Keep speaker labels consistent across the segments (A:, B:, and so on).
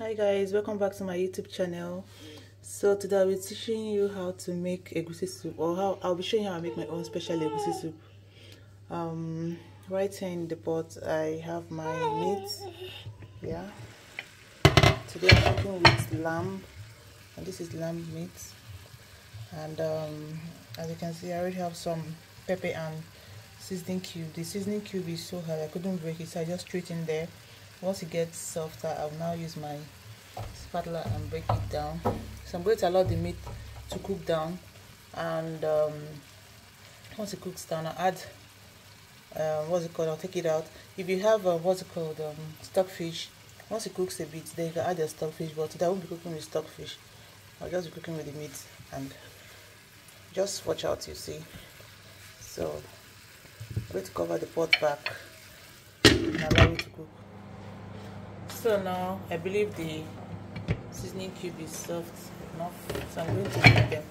A: Hi guys, welcome back to my YouTube channel. So today I'll be teaching you how to make egusi soup, or how I'll be showing you how I make my own special egusi soup. Right here in the pot I have my meat. Yeah, today I'm cooking with lamb, and this is lamb meat. And as you can see, I already have some pepper and seasoning cube. The seasoning cube is so hard I couldn't break it, so I just threw it in there. Once it gets softer, I'll now use my spatula and break it down. So I'm going to allow the meat to cook down, and once it cooks down, I'll add I'll take it out. If you have stockfish, once it cooks a bit, then you can add your stockfish, but today I won't be cooking with stockfish. I'll just be cooking with the meat, and just watch out, you see. So I'm going to cover the pot back and allow it to cook. So now I believe the seasoning cube is soft enough, so I'm going to make them.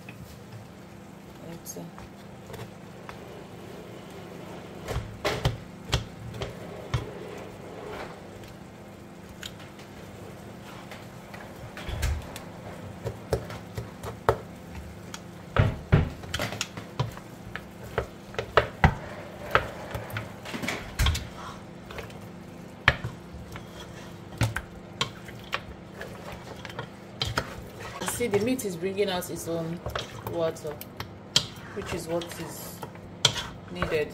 A: Let's see. See, the meat is bringing out its own water, which is what is needed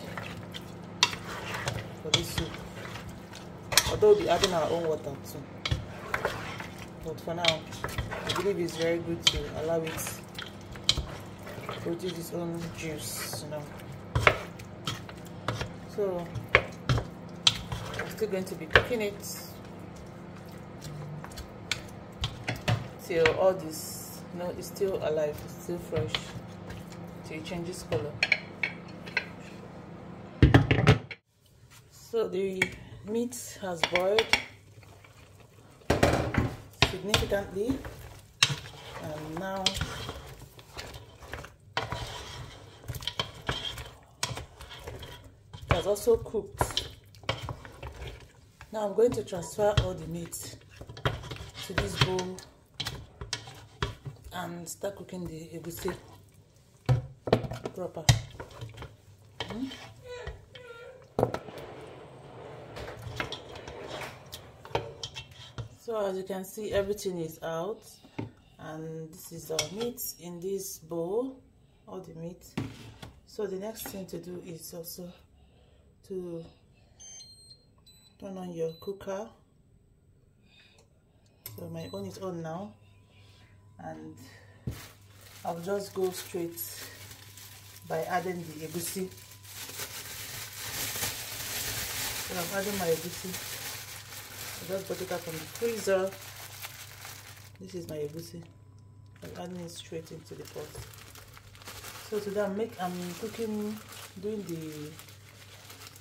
A: for this soup. Although we'll be adding our own water too, but for now I believe it's very good to allow it to produce its own juice, you know. So I'm still going to be cooking it till all this, you know, it's still alive, it's still fresh, till it changes color. So the meat has boiled significantly, and now it has also cooked. Now I'm going to transfer all the meat to this bowl and start cooking the egusi proper. So as you can see, everything is out, and this is our meat in this bowl, all the meat. So the next thing to do is also to turn on your cooker. So my own is on now, and I'll just go straight by adding the egusi. So I'm adding my egusi. I just got it out from the freezer. This is my egusi. I'm adding it straight into the pot. So today I'm cooking, doing the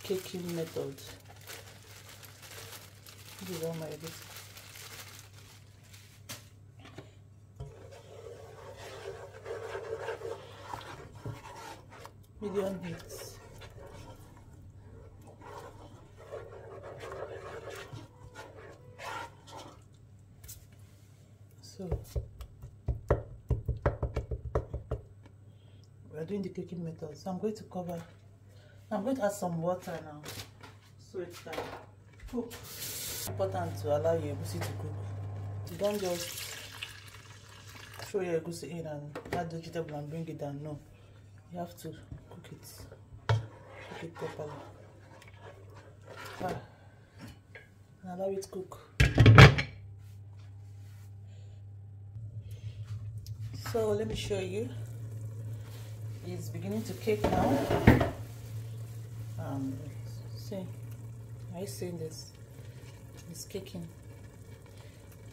A: caking method. This is all my egusi. Medium heat. So we are doing the cooking method. So I'm going to cover. I'm going to add some water now, so it can cook. It's important to allow your egusi to cook. You don't just throw your egusi in and add vegetable and bring it down. No, you have to cook it properly. And allow it to cook. So let me show you. It's beginning to cake now. See, are you seeing this? It's caking,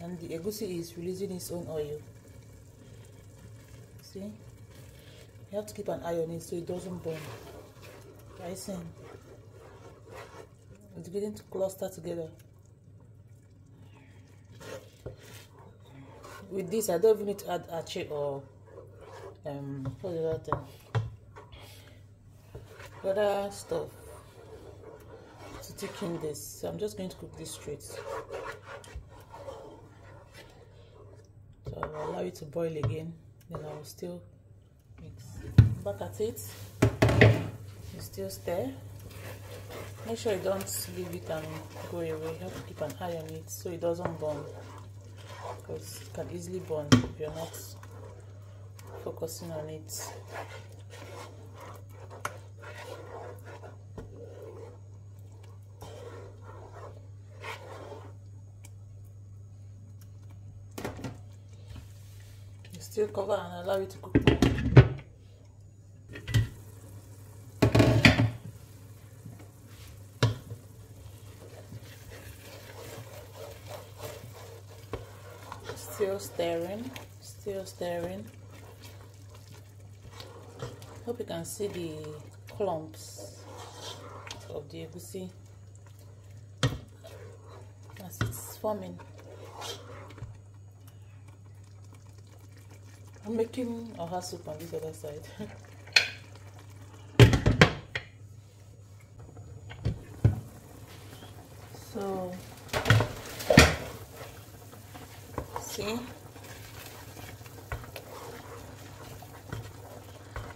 A: and the egusi is releasing its own oil. See, you have to keep an eye on it so it doesn't burn. Are you seeing? It's beginning to cluster together. With this, I don't even need to add ache or what's the other thing? Other stuff to thicken this. So I'm just going to cook this straight. allow it to boil again, then I will still mix. Back at it, you still stir. Make sure you don't leave it and go away. You have to keep an eye on it so it doesn't burn, because it can easily burn if you're not focusing on it. You still cover and allow it to cook more. Still stirring, still stirring. Hope you can see the clumps of the egusi as it's forming. I'm making oha soup on this other side. So see,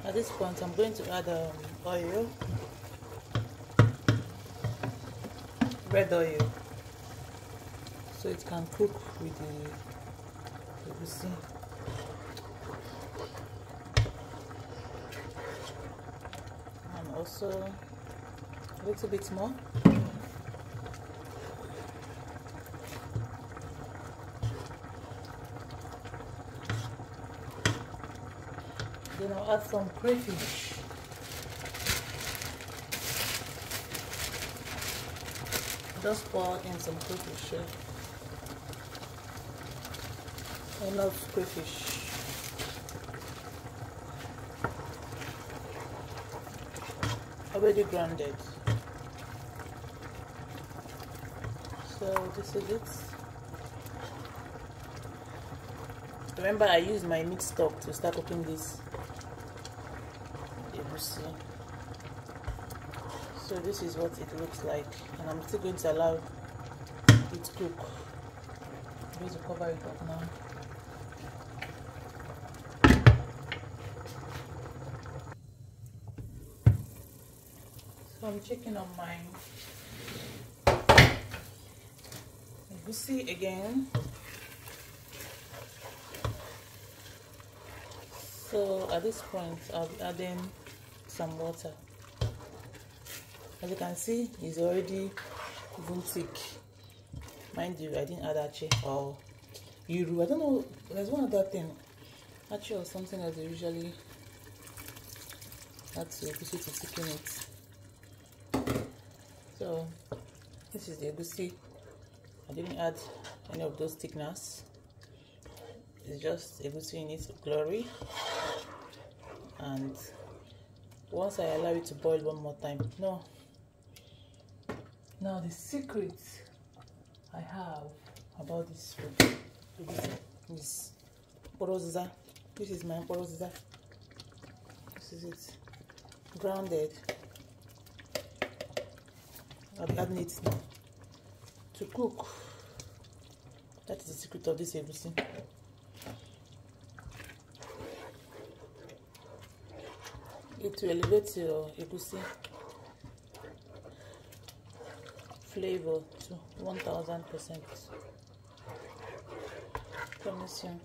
A: at this point I'm going to add oil, red oil, so it can cook with the egusi. And also a little bit more. Then I'll add some crayfish. Just pour in some crayfish here. I love crayfish. Already grounded. So this is it. Remember, I used my meat stock to start cooking this. So this is what it looks like, and I'm still going to allow it to cook. I'm going to cover it up now. So I'm checking on my egusi again. So at this point I'll be adding some water. As you can see, it's already even thick. Mind you, I didn't add achi or yuru. I don't know, there's one other thing, achi or something that they usually add to egusi to thicken it. So this is the egusi. I didn't add any of those thickeners. It's just egusi in its glory. And once I allow it to boil one more time, now the secret I have about this food is poroziza. This is my poroziza. This is it, grounded. I'll be adding it now to cook. That is the secret of this egusi. It will elevate your egusi flavor to 1000%. Promise you.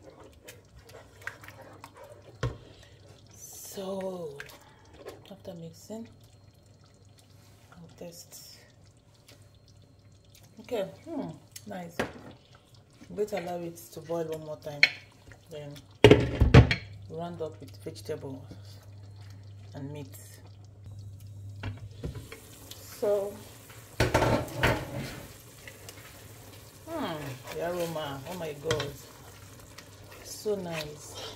A: So after mixing, I'll test. Okay, nice. I'm going to allow it to boil one more time, then round up with vegetables and meat. So the aroma, oh my god, so nice.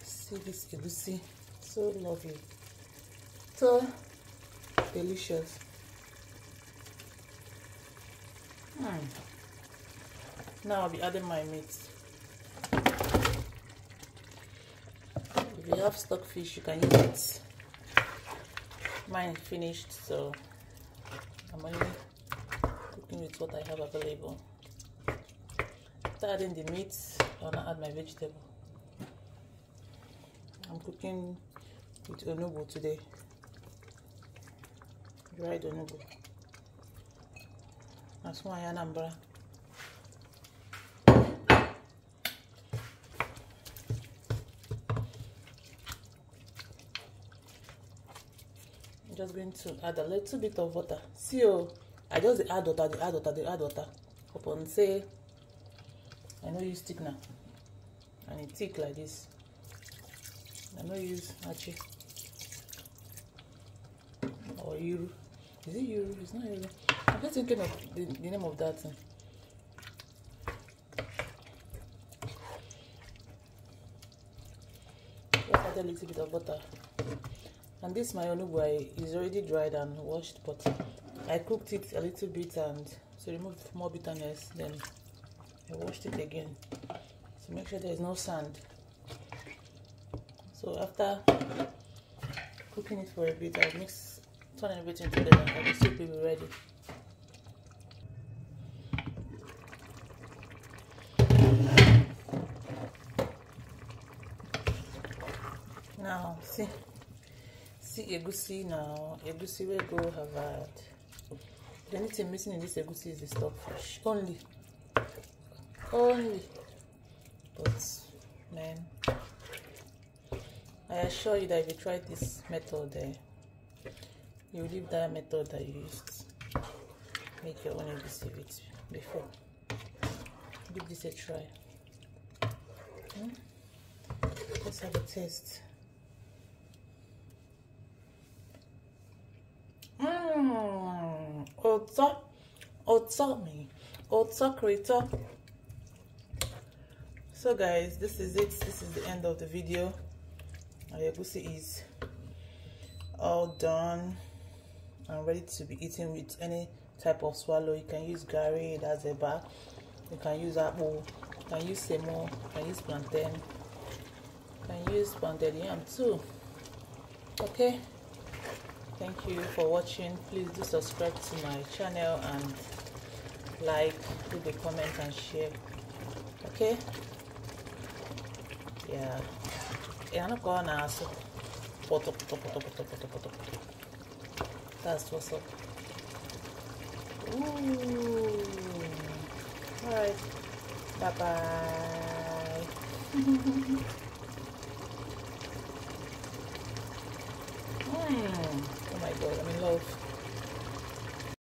A: See this egusi, so lovely, so delicious. Now I'll be adding my meat. If you have stock fish, you can use it. Mine is finished, so I'm only cooking with what I have available. After adding the meat, I'll now add my vegetable. I'm cooking with onugbu today. Dried onugbu. That's why Anambra. I'm just going to add a little bit of water. See, I just add water. Upon say, I know use thickener, and it thick like this. I know use achi or yuru. Is it yuru? It's not yuru. I'm just thinking of the name of that thing. Just add a little bit of butter. And this my onugbu is already dried and washed, but I cooked it a little bit and to remove more bitterness. Then I washed it again to make sure there is no sand. So after cooking it for a bit, I'll turn everything together and the soup will be ready. Now see egusi now. Egusi we go have had. The only thing missing in this egusi is the stockfish. Only. But man, I assure you that if you try this method, you will leave that method that you used. Make your own egusi with before. Give this a try. Let's have a taste. So guys, this is it. This is the end of the video. Our egusi is all done and ready to be eaten with any type of swallow. You can use gari, that's a bar. You can use apple, you can use semo, you can use plantain, you can use pounded yam too. Okay, thank you for watching. Please do subscribe to my channel and like, leave a comment and share. Okay, yeah, I'm not going to ask. That's what's up. Ooh. All right, bye bye. Oh my god, I'm in love.